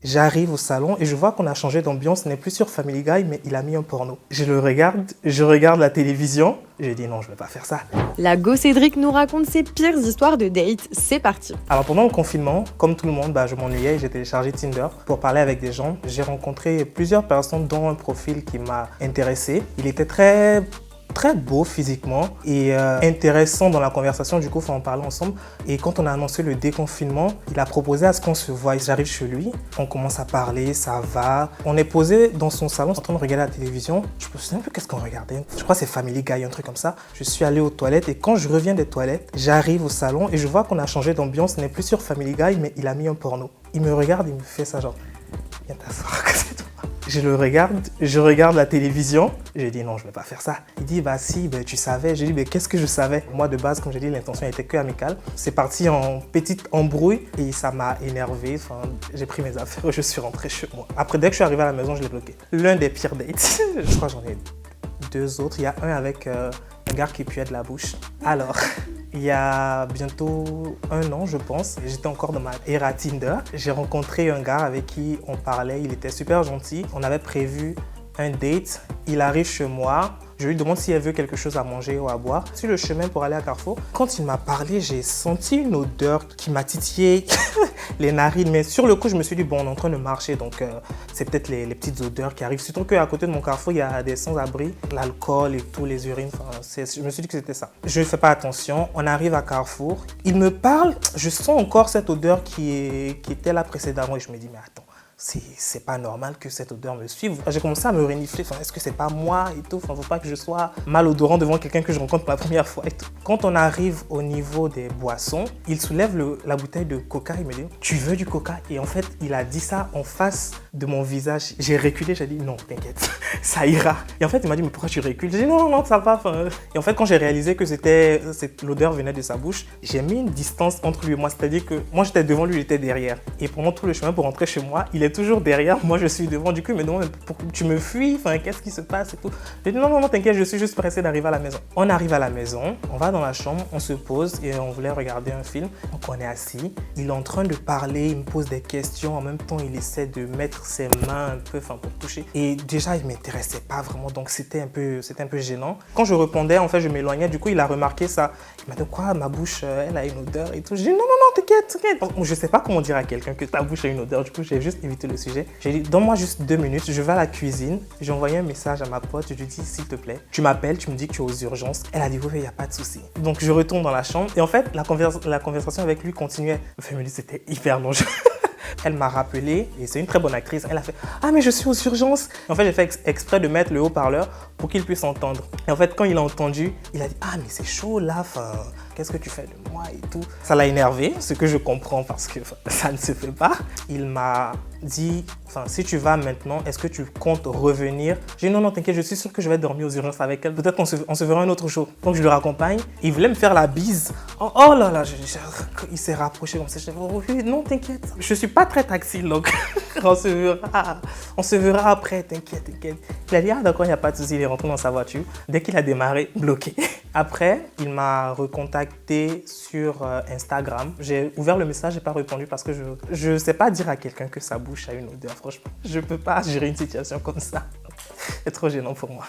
J'arrive au salon et je vois qu'on a changé d'ambiance, ce n'est plus sur Family Guy, mais il a mis un porno. Je le regarde, je regarde la télévision, j'ai dit non, je vais pas faire ça. La Go Cédric nous raconte ses pires histoires de date, c'est parti. Alors pendant le confinement, comme tout le monde, je m'ennuyais et j'ai téléchargé Tinder pour parler avec des gens. J'ai rencontré plusieurs personnes dont un profil qui m'a intéressé. Il était très beau physiquement et intéressant dans la conversation, du coup, il faut en parler ensemble. Et quand on a annoncé le déconfinement, il a proposé à ce qu'on se voie. J'arrive chez lui, on commence à parler, ça va. On est posé dans son salon en train de regarder la télévision. Je me souviens un peu qu'est-ce qu'on regardait. Je crois que c'est Family Guy, un truc comme ça. Je suis allé aux toilettes et quand je reviens des toilettes, j'arrive au salon et je vois qu'on a changé d'ambiance. Ce n'est plus sur Family Guy, mais il a mis un porno. Il me regarde, il me fait ça genre, viens t'asseoir à côté de moi. Je le regarde, je regarde la télévision. J'ai dit non, je vais pas faire ça. Il dit bah si, tu savais. J'ai dit mais qu'est-ce que je savais? Moi de base, comme j'ai dit, l'intention était que amicale. C'est parti en petite embrouille et ça m'a énervé. Enfin, j'ai pris mes affaires et je suis rentré chez moi. Après, dès que je suis arrivé à la maison, je l'ai bloqué. L'un des pires dates. Je crois que j'en ai deux autres. Il y a un avec un gars qui puait de la bouche. Alors, il y a bientôt un an, je pense, j'étais encore dans ma era Tinder. J'ai rencontré un gars avec qui on parlait, il était super gentil. On avait prévu un date, il arrive chez moi. Je lui demande si elle veut quelque chose à manger ou à boire. Sur le chemin pour aller à Carrefour, quand il m'a parlé, j'ai senti une odeur qui m'a titillé les narines. Mais sur le coup, je me suis dit, bon, on est en train de marcher, donc c'est peut-être les petites odeurs qui arrivent. Surtout qu'à côté de mon Carrefour, il y a des sans-abri, l'alcool et tout, les urines. Je me suis dit que c'était ça. Je ne fais pas attention. On arrive à Carrefour. Il me parle. Je sens encore cette odeur qui était là précédemment. Et je me dis, mais attends. C'est pas normal que cette odeur me suive. J'ai commencé à me renifler, est-ce que c'est pas moi et tout, faut pas que je sois malodorant devant quelqu'un que je rencontre pour la première fois et tout. Quand on arrive au niveau des boissons, il soulève la bouteille de coca, il me dit tu veux du coca? Et en fait, il a dit ça en face de mon visage. J'ai reculé, j'ai dit non, t'inquiète, ça ira. Et en fait, il m'a dit mais pourquoi tu recules? J'ai dit non, ça va. Et en fait, quand j'ai réalisé que l'odeur venait de sa bouche, j'ai mis une distance entre lui et moi, c'est-à-dire que moi j'étais devant lui, il était derrière. Et pendant tout le chemin pour rentrer chez moi, il est toujours derrière, moi je suis devant. Du coup, il me demande pourquoi tu me fuis, qu'est-ce qui se passe et tout. J'ai dit non, t'inquiète, je suis juste pressé d'arriver à la maison. On arrive à la maison, on va dans la chambre, on se pose et on voulait regarder un film. Donc on est assis, il est en train de parler, il me pose des questions, en même temps il essaie de mettre ses mains un peu pour toucher. Et déjà il ne m'intéressait pas vraiment, donc c'était un peu gênant. Quand je répondais, en fait je m'éloignais, du coup il a remarqué ça. Il m'a dit quoi, ma bouche elle a une odeur et tout. J'ai dit non, t'inquiète. Je sais pas comment dire à quelqu'un que ta bouche a une odeur, du coup j'ai juste évité le sujet. J'ai dit donne-moi juste 2 minutes, je vais à la cuisine. J'ai envoyé un message à ma pote, je lui dis s'il te plaît, tu m'appelles, tu me dis que tu es aux urgences. Elle a dit oui, il n'y a pas de souci. Donc je retourne dans la chambre et en fait la conversation avec lui continuait. C'était hyper long. Elle m'a rappelé, et c'est une très bonne actrice, elle a fait « Ah mais je suis aux urgences !» En fait, j'ai fait exprès de mettre le haut-parleur pour qu'il puisse entendre. Et en fait, quand il a entendu, il a dit « Ah mais c'est chaud là, qu'est-ce que tu fais de moi et tout ?» Ça l'a énervé, ce que je comprends parce que ça ne se fait pas. Il m'a dit « Si tu vas maintenant, est-ce que tu comptes revenir ?» J'ai dit « Non, t'inquiète, je suis sûr que je vais dormir aux urgences avec elle. Peut-être on se verra un autre jour. » Donc je le raccompagne. Il voulait me faire la bise. Oh là là, il s'est rapproché comme ça. Je dis oh, « Non, t'inquiète. Je suis pas très tactile, donc on se verra après, t'inquiète. » Il a dit « Ah d'accord, il n'y a pas de souci. » Il est rentré dans sa voiture. Dès qu'il a démarré, bloqué. Après, il m'a recontacté sur Instagram. J'ai ouvert le message, j'ai pas répondu parce que je ne sais pas dire à quelqu'un que sa bouche a une odeur. Franchement, je peux pas gérer une situation comme ça. C'est trop gênant pour moi.